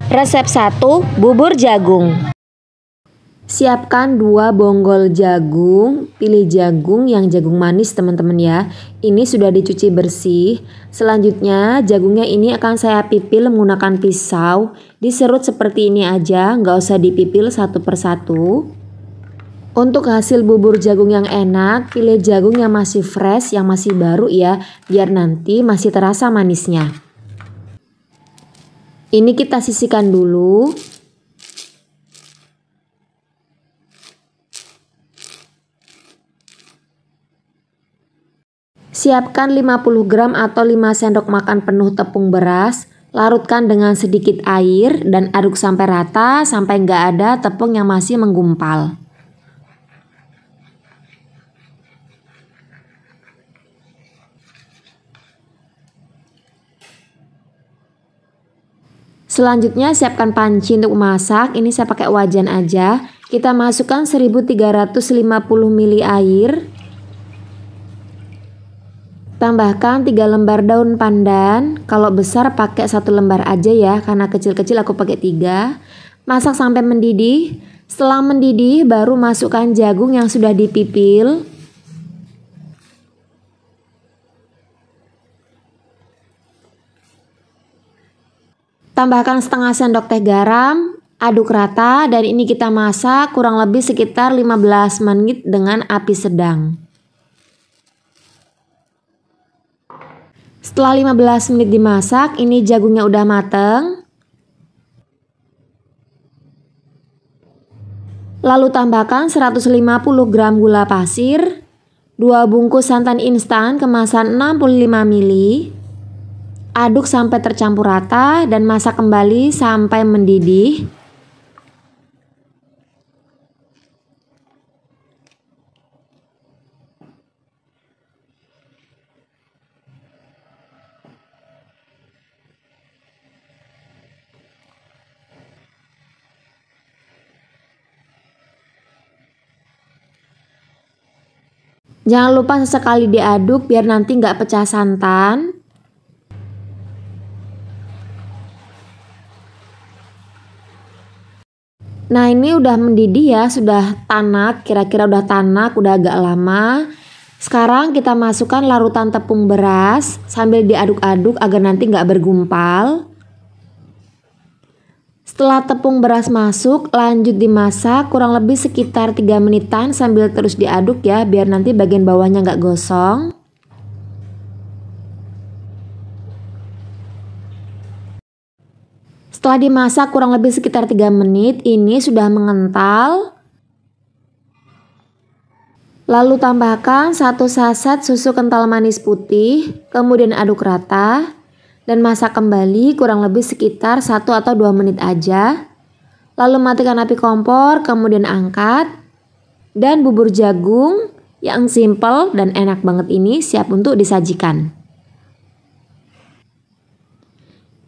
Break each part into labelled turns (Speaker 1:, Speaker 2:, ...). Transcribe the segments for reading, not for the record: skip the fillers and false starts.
Speaker 1: Resep 1, bubur jagung. Siapkan 2 bonggol jagung. Pilih jagung yang jagung manis teman-teman ya. Ini sudah dicuci bersih. Selanjutnya jagungnya ini akan saya pipil menggunakan pisau. Diserut seperti ini aja, nggak usah dipipil satu persatu. Untuk hasil bubur jagung yang enak, pilih jagung yang masih fresh, yang masih baru ya, biar nanti masih terasa manisnya. Ini kita sisihkan dulu. Siapkan 50 gram atau 5 sendok makan penuh tepung beras. Larutkan dengan sedikit air dan aduk sampai rata sampai nggak ada tepung yang masih menggumpal. Selanjutnya siapkan panci untuk memasak. Ini saya pakai wajan aja. Kita masukkan 1350 ml air. Tambahkan 3 lembar daun pandan. Kalau besar pakai 1 lembar aja ya, karena kecil-kecil aku pakai 3. Masak sampai mendidih. Setelah mendidih baru masukkan jagung yang sudah dipipil. Tambahkan setengah sendok teh garam, aduk rata dan ini kita masak kurang lebih sekitar 15 menit dengan api sedang. Setelah 15 menit dimasak, ini jagungnya udah mateng. Lalu tambahkan 150 gram gula pasir, 2 bungkus santan instan kemasan 65 ml. Aduk sampai tercampur rata dan masak kembali sampai mendidih. Jangan lupa sesekali diaduk biar nanti nggak pecah santan. Nah ini udah mendidih ya, sudah tanak, kira-kira udah tanak, udah agak lama. Sekarang kita masukkan larutan tepung beras sambil diaduk-aduk agar nanti nggak bergumpal. Setelah tepung beras masuk, lanjut dimasak kurang lebih sekitar 3 menitan sambil terus diaduk ya, biar nanti bagian bawahnya nggak gosong. Setelah dimasak kurang lebih sekitar 3 menit, ini sudah mengental. Lalu tambahkan 1 saset susu kental manis putih, kemudian aduk rata dan masak kembali kurang lebih sekitar 1 atau 2 menit aja. Lalu matikan api kompor, kemudian angkat. Dan bubur jagung yang simple dan enak banget ini siap untuk disajikan.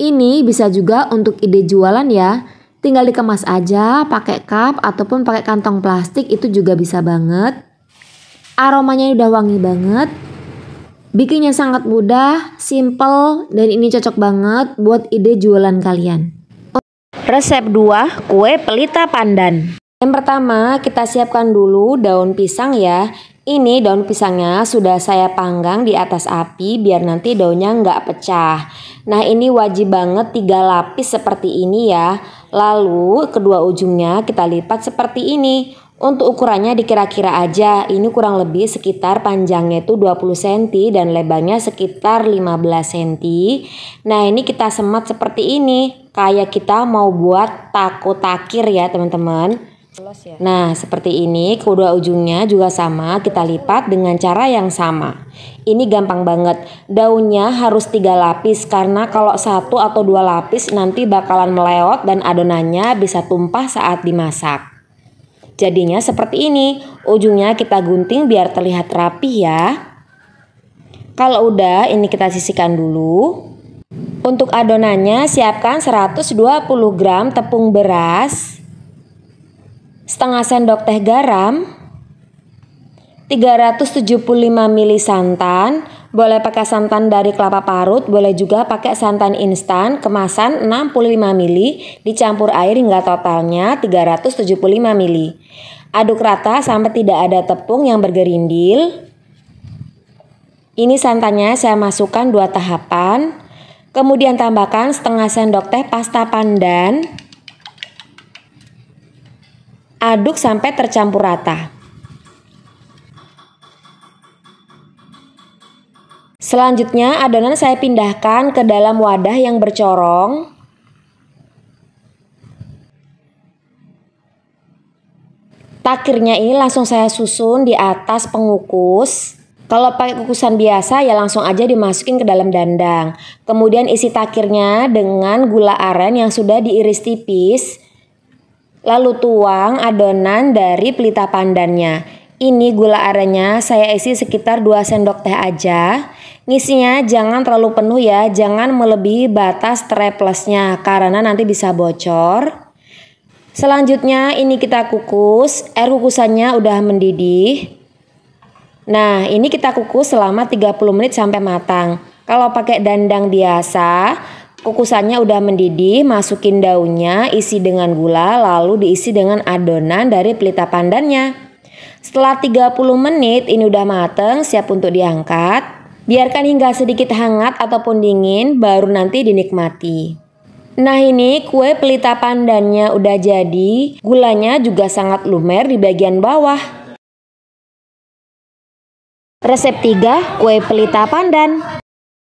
Speaker 1: Ini bisa juga untuk ide jualan ya, tinggal dikemas aja pakai cup ataupun pakai kantong plastik, itu juga bisa banget. Aromanya udah wangi banget, bikinnya sangat mudah, simple, dan ini cocok banget buat ide jualan kalian. Resep 2, kue pelita pandan. Yang pertama kita siapkan dulu daun pisang ya. Ini daun pisangnya sudah saya panggang di atas api biar nanti daunnya nggak pecah. Nah ini wajib banget 3 lapis seperti ini ya. Lalu kedua ujungnya kita lipat seperti ini. Untuk ukurannya dikira-kira aja, ini kurang lebih sekitar panjangnya itu 20 cm dan lebarnya sekitar 15 cm. Nah ini kita semat seperti ini, kayak kita mau buat taco takir ya teman-teman. Nah seperti ini, kedua ujungnya juga sama, kita lipat dengan cara yang sama. Ini gampang banget, daunnya harus 3 lapis karena kalau 1 atau 2 lapis nanti bakalan meleot dan adonannya bisa tumpah saat dimasak. Jadinya seperti ini, ujungnya kita gunting biar terlihat rapi ya. Kalau udah, ini kita sisihkan dulu. Untuk adonannya siapkan 120 gram tepung beras, setengah sendok teh garam, 375 ml santan, boleh pakai santan dari kelapa parut, boleh juga pakai santan instan kemasan 65 ml, dicampur air hingga totalnya 375 ml. Aduk rata sampai tidak ada tepung yang bergerindil. Ini santannya saya masukkan 2 tahapan. Kemudian tambahkan setengah sendok teh pasta pandan. Aduk sampai tercampur rata. Selanjutnya adonan saya pindahkan ke dalam wadah yang bercorong. Takirnya ini langsung saya susun di atas pengukus. Kalau pakai kukusan biasa ya langsung aja dimasukin ke dalam dandang. Kemudian isi takirnya dengan gula aren yang sudah diiris tipis. Lalu tuang adonan dari pelita pandannya. Ini gula arennya saya isi sekitar 2 sendok teh aja. Ngisinya jangan terlalu penuh ya, jangan melebihi batas straplessnya karena nanti bisa bocor. Selanjutnya ini kita kukus, air kukusannya udah mendidih. Nah, ini kita kukus selama 30 menit sampai matang. Kalau pakai dandang biasa, kukusannya udah mendidih, masukin daunnya, isi dengan gula, lalu diisi dengan adonan dari pelita pandannya. Setelah 30 menit ini udah mateng, siap untuk diangkat. Biarkan hingga sedikit hangat ataupun dingin, baru nanti dinikmati. Nah ini kue pelita pandannya udah jadi, gulanya juga sangat lumer di bagian bawah. Resep 3, kue pelita pandan.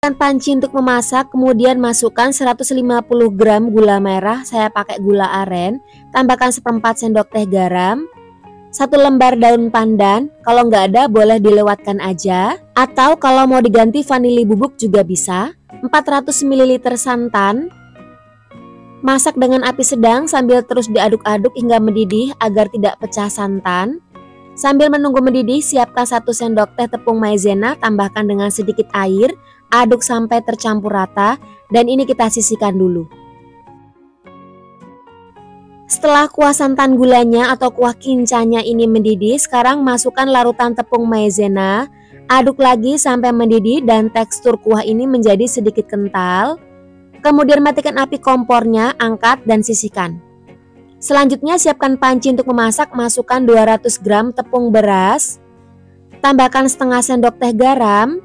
Speaker 1: Panci untuk memasak, kemudian masukkan 150 gram gula merah, saya pakai gula aren, tambahkan 1/4 sendok teh garam, 1 lembar daun pandan, kalau nggak ada boleh dilewatkan aja. Atau kalau mau diganti vanili bubuk juga bisa. 400 ml santan. Masak dengan api sedang sambil terus diaduk-aduk hingga mendidih agar tidak pecah santan. Sambil menunggu mendidih, siapkan 1 sendok teh tepung maizena, tambahkan dengan sedikit air, aduk sampai tercampur rata, dan ini kita sisihkan dulu. Setelah kuah santan gulanya atau kuah kincanya ini mendidih, sekarang masukkan larutan tepung maizena, aduk lagi sampai mendidih dan tekstur kuah ini menjadi sedikit kental. Kemudian matikan api kompornya, angkat dan sisihkan. Selanjutnya siapkan panci untuk memasak, masukkan 200 gram tepung beras, tambahkan setengah sendok teh garam,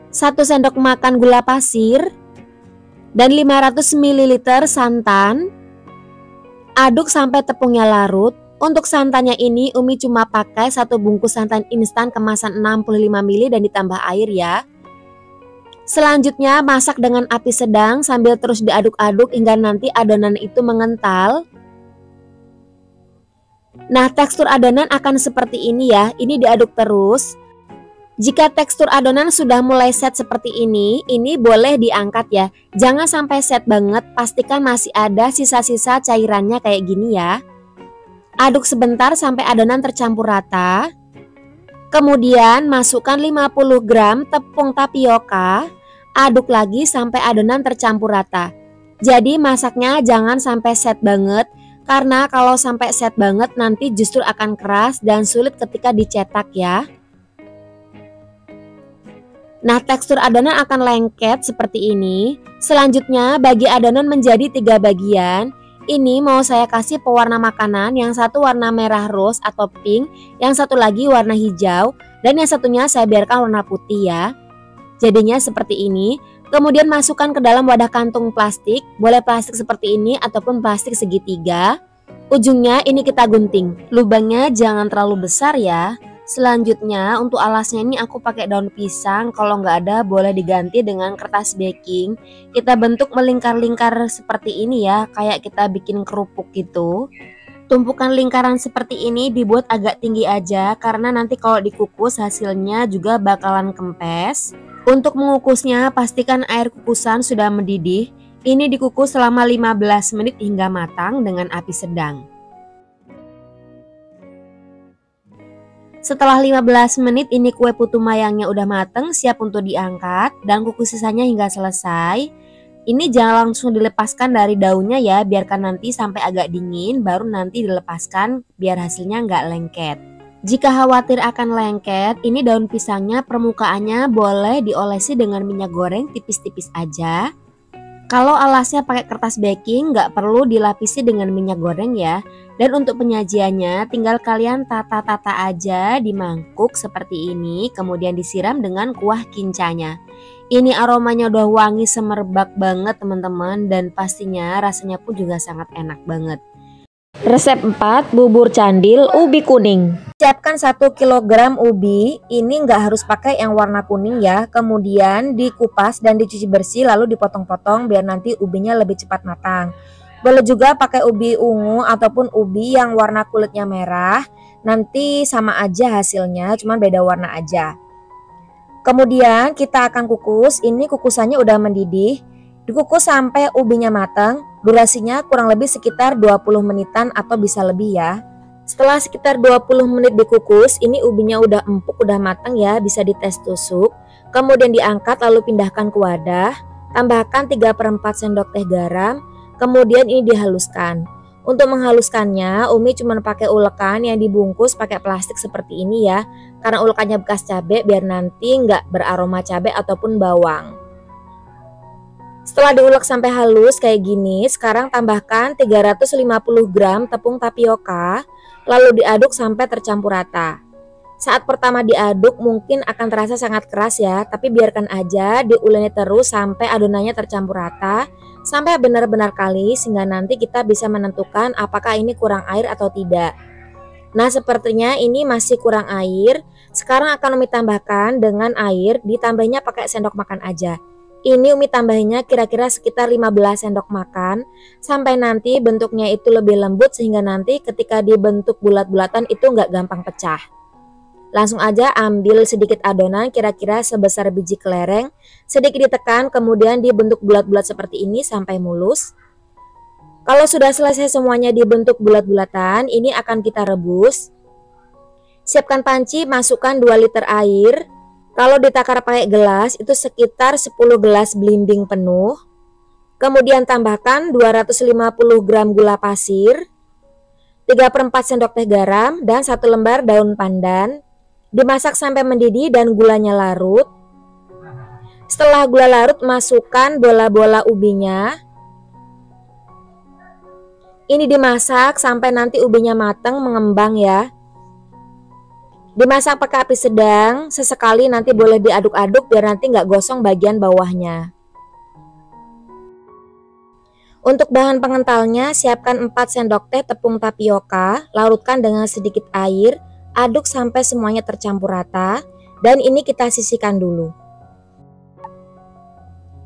Speaker 1: 1 sendok makan gula pasir, dan 500 ml santan. Aduk sampai tepungnya larut. Untuk santannya ini Umi cuma pakai 1 bungkus santan instan kemasan 65 ml dan ditambah air ya. Selanjutnya masak dengan api sedang sambil terus diaduk-aduk hingga nanti adonan itu mengental. Nah, tekstur adonan akan seperti ini ya. Ini diaduk terus. Jika tekstur adonan sudah mulai set seperti ini boleh diangkat ya. Jangan sampai set banget, pastikan masih ada sisa-sisa cairannya kayak gini ya. Aduk sebentar sampai adonan tercampur rata. Kemudian masukkan 50 gram tepung tapioka. Aduk lagi sampai adonan tercampur rata. Jadi masaknya jangan sampai set banget, karena kalau sampai set banget nanti justru akan keras dan sulit ketika dicetak ya. Nah, tekstur adonan akan lengket seperti ini. Selanjutnya bagi adonan menjadi 3 bagian. Ini mau saya kasih pewarna makanan, yang satu warna merah rose atau pink, yang satu lagi warna hijau, dan yang satunya saya biarkan warna putih ya. Jadinya seperti ini. Kemudian masukkan ke dalam wadah kantung plastik, boleh plastik seperti ini ataupun plastik segitiga. Ujungnya ini kita gunting. Lubangnya jangan terlalu besar ya. Selanjutnya untuk alasnya ini aku pakai daun pisang, kalau nggak ada boleh diganti dengan kertas baking. Kita bentuk melingkar-lingkar seperti ini ya, kayak kita bikin kerupuk gitu. Tumpukan lingkaran seperti ini dibuat agak tinggi aja, karena nanti kalau dikukus hasilnya juga bakalan kempes. Untuk mengukusnya pastikan air kukusan sudah mendidih. Ini dikukus selama 15 menit hingga matang dengan api sedang. Setelah 15 menit ini kue putu mayangnya udah mateng, siap untuk diangkat dan kukus sisanya hingga selesai. Ini jangan langsung dilepaskan dari daunnya ya, biarkan nanti sampai agak dingin baru nanti dilepaskan biar hasilnya nggak lengket. Jika khawatir akan lengket, ini daun pisangnya permukaannya boleh diolesi dengan minyak goreng tipis-tipis aja. Kalau alasnya pakai kertas baking, nggak perlu dilapisi dengan minyak goreng ya. Dan untuk penyajiannya, tinggal kalian tata-tata aja di mangkuk seperti ini, kemudian disiram dengan kuah kincanya. Ini aromanya udah wangi semerbak banget teman-teman, dan pastinya rasanya pun juga sangat enak banget. Resep 4, bubur candil ubi kuning. Siapkan 1 kg ubi, ini nggak harus pakai yang warna kuning ya. Kemudian dikupas dan dicuci bersih lalu dipotong-potong biar nanti ubinya lebih cepat matang. Boleh juga pakai ubi ungu ataupun ubi yang warna kulitnya merah. Nanti sama aja hasilnya, cuman beda warna aja. Kemudian kita akan kukus, ini kukusannya udah mendidih. Dikukus sampai ubinya matang, durasinya kurang lebih sekitar 20 menitan atau bisa lebih ya. Setelah sekitar 20 menit dikukus, ini ubinya udah empuk, udah matang ya, bisa dites tusuk. Kemudian diangkat lalu pindahkan ke wadah, tambahkan 3/4 sendok teh garam, kemudian ini dihaluskan. Untuk menghaluskannya, Umi cuma pakai ulekan yang dibungkus pakai plastik seperti ini ya, karena ulekannya bekas cabai biar nanti nggak beraroma cabai ataupun bawang. Setelah diulek sampai halus kayak gini, sekarang tambahkan 350 gram tepung tapioka, lalu diaduk sampai tercampur rata. Saat pertama diaduk mungkin akan terasa sangat keras ya, tapi biarkan aja diuleni terus sampai adonannya tercampur rata, sampai benar-benar kali sehingga nanti kita bisa menentukan apakah ini kurang air atau tidak. Nah sepertinya ini masih kurang air, sekarang akan Umi tambahkan dengan air, ditambahnya pakai sendok makan aja. Ini Umi tambahinnya kira-kira sekitar 15 sendok makan sampai nanti bentuknya itu lebih lembut sehingga nanti ketika dibentuk bulat-bulatan itu nggak gampang pecah. Langsung aja ambil sedikit adonan kira-kira sebesar biji kelereng, sedikit ditekan kemudian dibentuk bulat-bulat seperti ini sampai mulus. Kalau sudah selesai semuanya dibentuk bulat-bulatan, ini akan kita rebus. Siapkan panci, masukkan 2 liter air. Kalau ditakar pakai gelas itu sekitar 10 gelas belimbing penuh. Kemudian tambahkan 250 gram gula pasir, 3/4 sendok teh garam, dan 1 lembar daun pandan. Dimasak sampai mendidih dan gulanya larut. Setelah gula larut, masukkan bola-bola ubinya. Ini dimasak sampai nanti ubinya matang mengembang ya. Dimasak pakai api sedang, sesekali nanti boleh diaduk-aduk biar nanti nggak gosong bagian bawahnya. Untuk bahan pengentalnya, siapkan 4 sendok teh tepung tapioka, larutkan dengan sedikit air, aduk sampai semuanya tercampur rata, dan ini kita sisihkan dulu.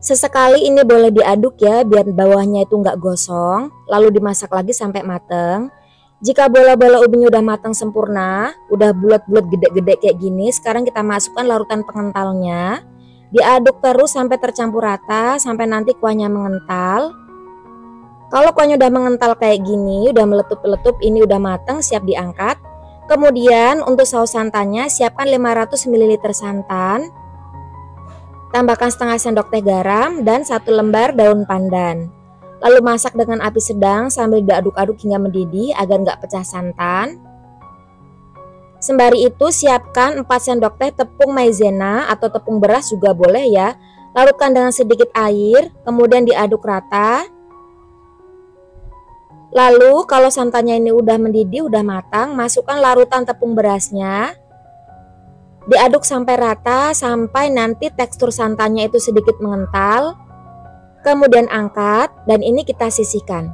Speaker 1: Sesekali ini boleh diaduk ya, biar bawahnya itu nggak gosong, lalu dimasak lagi sampai mateng. Jika bola-bola ubinya udah matang sempurna, udah bulat-bulat gede-gede kayak gini, sekarang kita masukkan larutan pengentalnya. Diaduk terus sampai tercampur rata, sampai nanti kuahnya mengental. Kalau kuahnya udah mengental kayak gini, udah meletup-letup, ini udah matang, siap diangkat. Kemudian untuk saus santannya, siapkan 500 ml santan. Tambahkan setengah sendok teh garam dan 1 lembar daun pandan. Lalu masak dengan api sedang sambil diaduk-aduk hingga mendidih agar nggak pecah santan. Sembari itu siapkan 4 sendok teh tepung maizena atau tepung beras juga boleh ya. Larutkan dengan sedikit air, kemudian diaduk rata. Lalu kalau santannya ini udah mendidih, udah matang, masukkan larutan tepung berasnya. Diaduk sampai rata sampai nanti tekstur santannya itu sedikit mengental. Kemudian angkat dan ini kita sisihkan.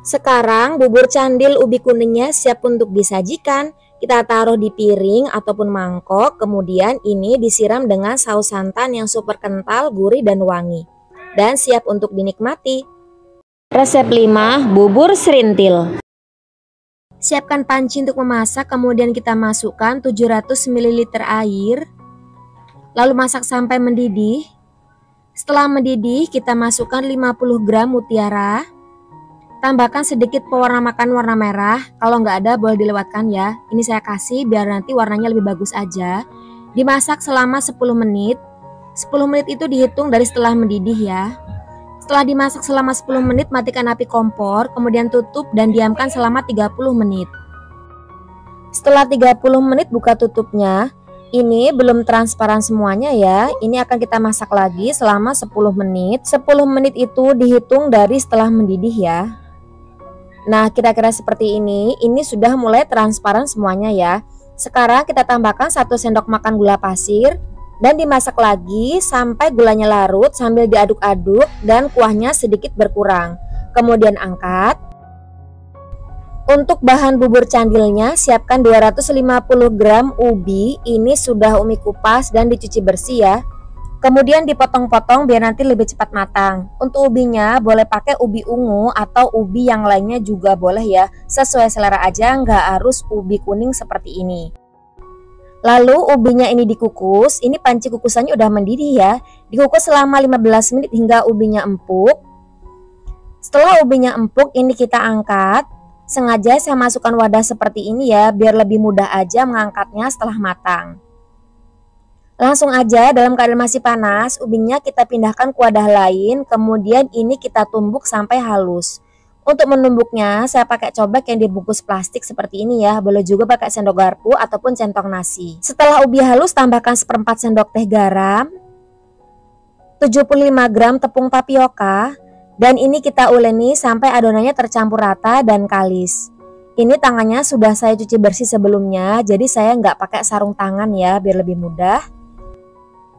Speaker 1: Sekarang bubur candil ubi kuningnya siap untuk disajikan. Kita taruh di piring ataupun mangkok, kemudian ini disiram dengan saus santan yang super kental, gurih dan wangi. Dan siap untuk dinikmati. Resep 5, bubur serintil. Siapkan panci untuk memasak, kemudian kita masukkan 700 ml air. Lalu masak sampai mendidih. Setelah mendidih, kita masukkan 50 gram mutiara. Tambahkan sedikit pewarna makan warna merah. Kalau nggak ada boleh dilewatkan ya. Ini saya kasih biar nanti warnanya lebih bagus aja. Dimasak selama 10 menit. 10 menit itu dihitung dari setelah mendidih ya. Setelah dimasak selama 10 menit, matikan api kompor, kemudian tutup dan diamkan selama 30 menit. Setelah 30 menit buka tutupnya. Ini belum transparan semuanya ya. Ini akan kita masak lagi selama 10 menit. 10 menit itu dihitung dari setelah mendidih ya. Nah, kira-kira seperti ini. Ini sudah mulai transparan semuanya ya. Sekarang kita tambahkan 1 sendok makan gula pasir dan dimasak lagi sampai gulanya larut sambil diaduk-aduk dan kuahnya sedikit berkurang. Kemudian angkat. Untuk bahan bubur candilnya, siapkan 250 gram ubi. Ini sudah Umi kupas dan dicuci bersih ya. Kemudian dipotong-potong biar nanti lebih cepat matang. Untuk ubinya boleh pakai ubi ungu atau ubi yang lainnya juga boleh ya. Sesuai selera aja, nggak harus ubi kuning seperti ini. Lalu ubinya ini dikukus. Ini panci kukusannya udah mendidih ya. Dikukus selama 15 menit hingga ubinya empuk. Setelah ubinya empuk, ini kita angkat. Sengaja saya masukkan wadah seperti ini ya, biar lebih mudah aja mengangkatnya setelah matang. Langsung aja dalam keadaan masih panas, ubinya kita pindahkan ke wadah lain, kemudian ini kita tumbuk sampai halus. Untuk menumbuknya, saya pakai cobek yang dibungkus plastik seperti ini ya, boleh juga pakai sendok garpu ataupun centong nasi. Setelah ubi halus, tambahkan 1/4 sendok teh garam, 75 gram tepung tapioka, dan ini kita uleni sampai adonannya tercampur rata dan kalis. Ini tangannya sudah saya cuci bersih sebelumnya, jadi saya nggak pakai sarung tangan ya, biar lebih mudah.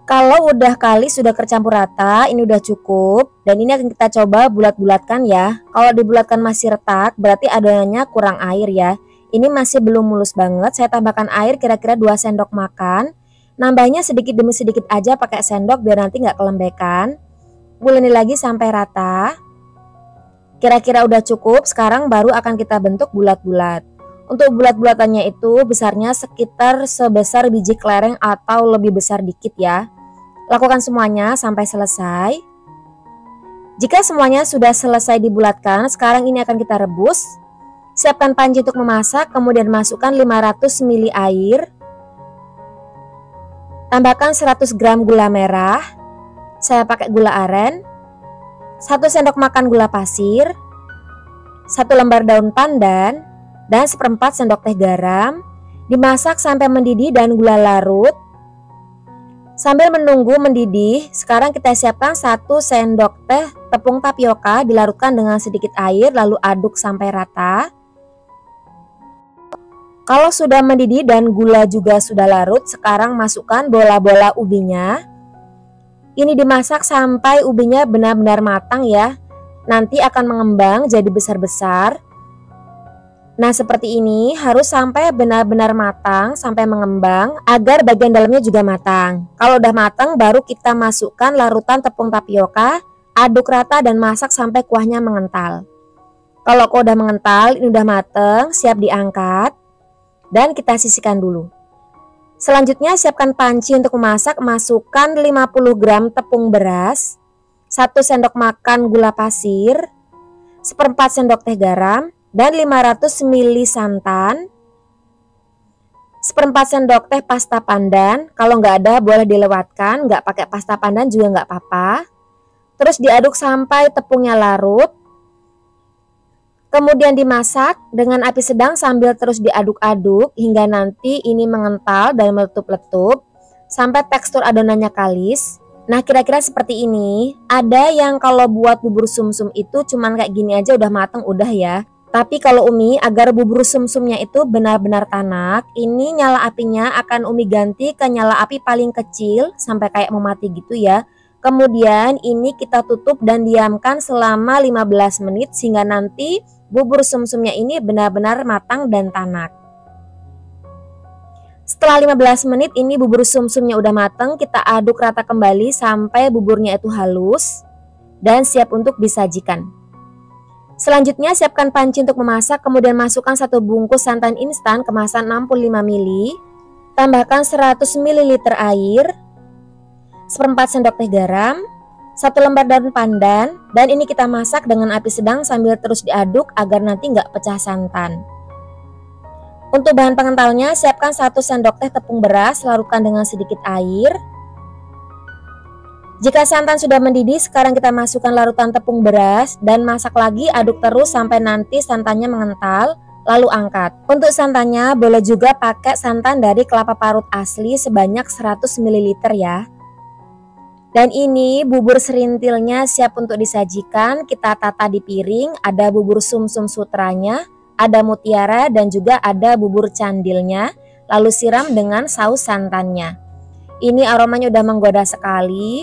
Speaker 1: Kalau udah kalis sudah tercampur rata, ini udah cukup. Dan ini akan kita coba bulat-bulatkan ya. Kalau dibulatkan masih retak, berarti adonannya kurang air ya. Ini masih belum mulus banget, saya tambahkan air kira-kira 2 sendok makan. Nambahnya sedikit demi sedikit aja pakai sendok biar nanti nggak kelembekan. Uleni lagi sampai rata. Kira-kira udah cukup, sekarang baru akan kita bentuk bulat-bulat. Untuk bulat-bulatannya itu besarnya sekitar sebesar biji kelereng atau lebih besar dikit ya. Lakukan semuanya sampai selesai. Jika semuanya sudah selesai dibulatkan, sekarang ini akan kita rebus. Siapkan panci untuk memasak, kemudian masukkan 500 ml air. Tambahkan 100 gram gula merah. Saya pakai gula aren, 1 sendok makan gula pasir, 1 lembar daun pandan, dan 1/4 sendok teh garam. Dimasak sampai mendidih dan gula larut. Sambil menunggu mendidih, sekarang kita siapkan 1 sendok teh tepung tapioka dilarutkan dengan sedikit air lalu aduk sampai rata. Kalau sudah mendidih dan gula juga sudah larut, sekarang masukkan bola-bola ubinya. Ini dimasak sampai ubinya benar-benar matang ya. Nanti akan mengembang jadi besar-besar. Nah seperti ini harus sampai benar-benar matang, sampai mengembang agar bagian dalamnya juga matang. Kalau udah matang baru kita masukkan larutan tepung tapioka, aduk rata dan masak sampai kuahnya mengental. Kalau kuah udah mengental, ini udah matang, siap diangkat. Dan kita sisihkan dulu. Selanjutnya siapkan panci untuk memasak, masukkan 50 gram tepung beras, 1 sendok makan gula pasir, 1/4 sendok teh garam, dan 500 ml santan, 1/4 sendok teh pasta pandan. Kalau nggak ada boleh dilewatkan, nggak pakai pasta pandan juga nggak apa-apa. Terus diaduk sampai tepungnya larut. Kemudian dimasak dengan api sedang sambil terus diaduk-aduk hingga nanti ini mengental dan meletup-letup sampai tekstur adonannya kalis. Nah kira-kira seperti ini. Ada yang kalau buat bubur sumsum itu cuman kayak gini aja udah mateng udah ya. Tapi kalau Umi agar bubur sumsumnya itu benar-benar tanak, ini nyala apinya akan Umi ganti ke nyala api paling kecil sampai kayak mau mati gitu ya. Kemudian ini kita tutup dan diamkan selama 15 menit sehingga nanti bubur sumsumnya ini benar-benar matang dan tanak. Setelah 15 menit ini bubur sumsumnya udah matang, kita aduk rata kembali sampai buburnya itu halus dan siap untuk disajikan. Selanjutnya siapkan panci untuk memasak, kemudian masukkan 1 bungkus santan instan kemasan 65 ml, tambahkan 100 ml air, 1/4 sendok teh garam, 1 lembar daun pandan, dan ini kita masak dengan api sedang sambil terus diaduk agar nanti nggak pecah santan. Untuk bahan pengentalnya siapkan 1 sendok teh tepung beras, larutkan dengan sedikit air. Jika santan sudah mendidih, sekarang kita masukkan larutan tepung beras dan masak lagi, aduk terus sampai nanti santannya mengental lalu angkat. Untuk santannya boleh juga pakai santan dari kelapa parut asli sebanyak 100 ml ya. Dan ini bubur serintilnya siap untuk disajikan. Kita tata di piring, ada bubur sumsum sutranya, ada mutiara dan juga ada bubur candilnya. Lalu siram dengan saus santannya. Ini aromanya udah menggoda sekali.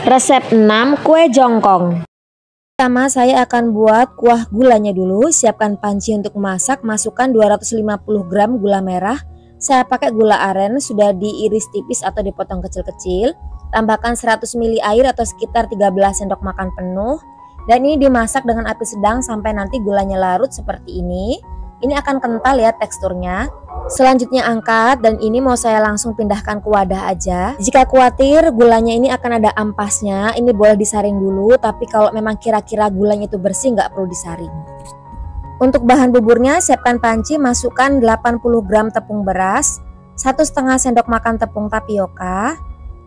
Speaker 1: Resep 6 kue jongkong. Pertama saya akan buat kuah gulanya dulu. Siapkan panci untuk memasak, masukkan 250 gram gula merah. Saya pakai gula aren sudah diiris tipis atau dipotong kecil-kecil. Tambahkan 100 ml air atau sekitar 13 sendok makan penuh. Dan ini dimasak dengan api sedang sampai nanti gulanya larut seperti ini. Ini akan kental ya teksturnya. Selanjutnya angkat dan ini mau saya langsung pindahkan ke wadah aja. Jika khawatir gulanya ini akan ada ampasnya, ini boleh disaring dulu. Tapi kalau memang kira-kira gulanya itu bersih nggak perlu disaring. Untuk bahan buburnya siapkan panci, masukkan 80 gram tepung beras, 1,5 sendok makan tepung tapioka,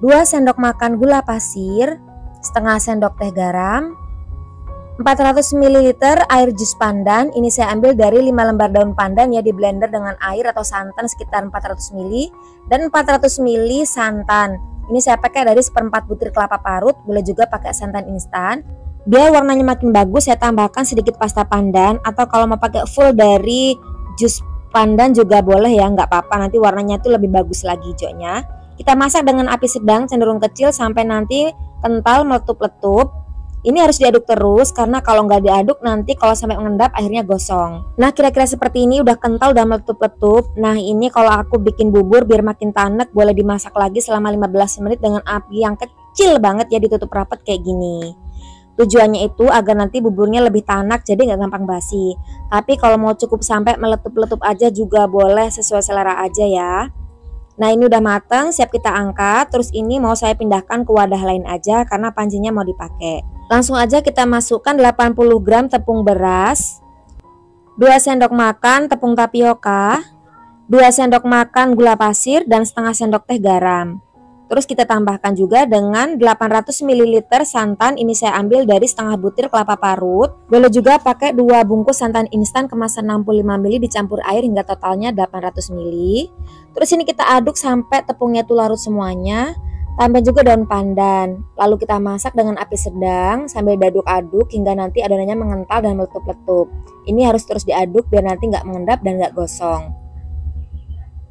Speaker 1: 2 sendok makan gula pasir, setengah sendok teh garam, 400 ml air jus pandan. Ini saya ambil dari 5 lembar daun pandan ya, di blender dengan air atau santan sekitar 400 ml dan 400 ml santan. Ini saya pakai dari 1/4 butir kelapa parut, boleh juga pakai santan instan. Biar warnanya makin bagus saya tambahkan sedikit pasta pandan, atau kalau mau pakai full dari jus pandan juga boleh ya, nggak apa-apa, nanti warnanya itu lebih bagus lagi hijaunya. Kita masak dengan api sedang cenderung kecil sampai nanti kental meletup-letup. Ini harus diaduk terus karena kalau nggak diaduk nanti kalau sampai mengendap akhirnya gosong. Nah kira-kira seperti ini udah kental dan meletup-letup. Nah ini kalau aku bikin bubur biar makin tanek boleh dimasak lagi selama 15 menit dengan api yang kecil banget ya, ditutup rapat kayak gini. Tujuannya itu agar nanti buburnya lebih tanak jadi nggak gampang basi. Tapi kalau mau cukup sampai meletup-letup aja juga boleh, sesuai selera aja ya. Nah ini udah matang, siap kita angkat. Terus ini mau saya pindahkan ke wadah lain aja karena pancinya mau dipakai. Langsung aja kita masukkan 80 gram tepung beras, 2 sendok makan tepung tapioka, 2 sendok makan gula pasir dan setengah sendok teh garam. Terus kita tambahkan juga dengan 800 ml santan. Ini saya ambil dari setengah butir kelapa parut. Boleh juga pakai 2 bungkus santan instan kemasan 65 ml dicampur air hingga totalnya 800 ml. Terus ini kita aduk sampai tepungnya itu larut semuanya. Tambah juga daun pandan. Lalu kita masak dengan api sedang sambil diaduk-aduk hingga nanti adonannya mengental dan meletup-letup. Ini harus terus diaduk biar nanti nggak mengendap dan nggak gosong.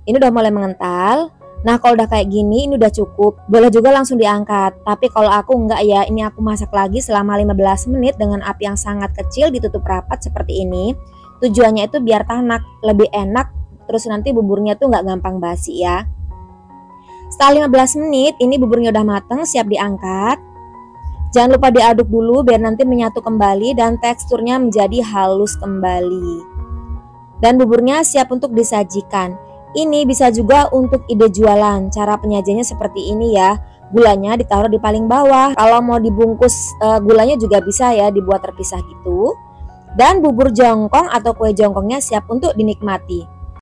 Speaker 1: Ini udah mulai mengental. Nah kalau udah kayak gini ini udah cukup, boleh juga langsung diangkat. Tapi kalau aku enggak ya, ini aku masak lagi selama 15 menit dengan api yang sangat kecil ditutup rapat seperti ini. Tujuannya itu biar tanak, lebih enak, terus nanti buburnya tuh nggak gampang basi ya. Setelah 15 menit ini buburnya udah mateng, siap diangkat. Jangan lupa diaduk dulu biar nanti menyatu kembali dan teksturnya menjadi halus kembali. Dan buburnya siap untuk disajikan. Ini bisa juga untuk ide jualan. Cara penyajiannya seperti ini ya. Gulanya ditaruh di paling bawah. Kalau mau dibungkus gulanya juga bisa ya, dibuat terpisah gitu. Dan bubur jongkong atau kue jongkongnya siap untuk dinikmati.